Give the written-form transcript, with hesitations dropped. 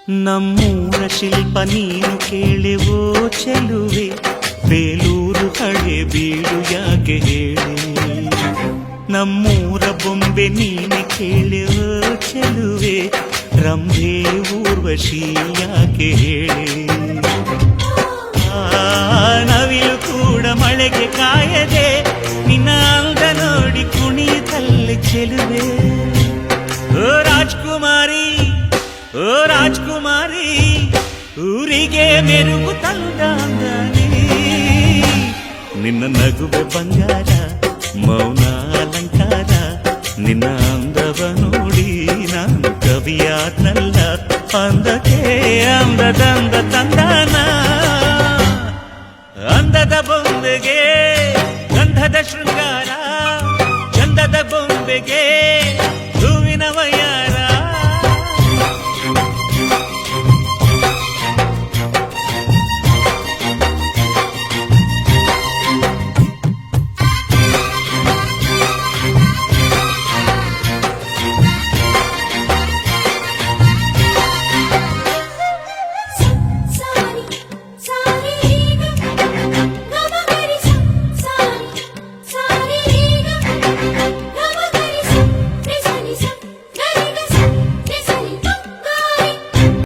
ನಮ್ಮೂರ ಶಿಲ್ಪ ನೀನು ಕೇಳೆವೋ ಚೆಲುವೆ, ಬೇಲೂರು ಹಳೆ ಬೀಡು ಯಾಕೆ ಹೇಳೆ. ನಮ್ಮೂರ ಬೊಂಬೆ ನೀನೆ ಕೇಳೆವೋ ಚೆಲುವೆ, ರಂಭೆ ಊರ್ವಶಿ ಯಾಕೆ ಹೇಳೆ. ನವಿಲು ಕೂಡ ಮಳೆಗೆ ಕಾಯದೆ ನಿನ್ನ ಅಂದ ನೋಡಿ ಕುಣಿತಲ್ಲಿ ಚೆಲುವೆ. ಓ ರಾಜ್ಕುಮಾರಿ, ಓ ರಾಜ್ಕುಮಾರಿ, ಊರಿಗೆ ಮೆರುಗು ತಂದಾಂಗನೇ. ನಿನ್ನ ನಗುವೆ ಬಂಗಾರ, ಮೌನ ಅಲಂಕಾರ, ನಿನ್ನ ಅಂದವ ನೋಡಿ ನಾನು ಕವಿಯಾದ್ನಲ್ಲ. ಅಂದಕ್ಕೆ ಅಂದದಂದ ತಂದಾನ, ಅಂದದ ಬೊಂಬೆಗೆ ಗಂಧದ ಶೃಂಗಾರ, ಚಂದದ ಬೊಂಬೆಗೆ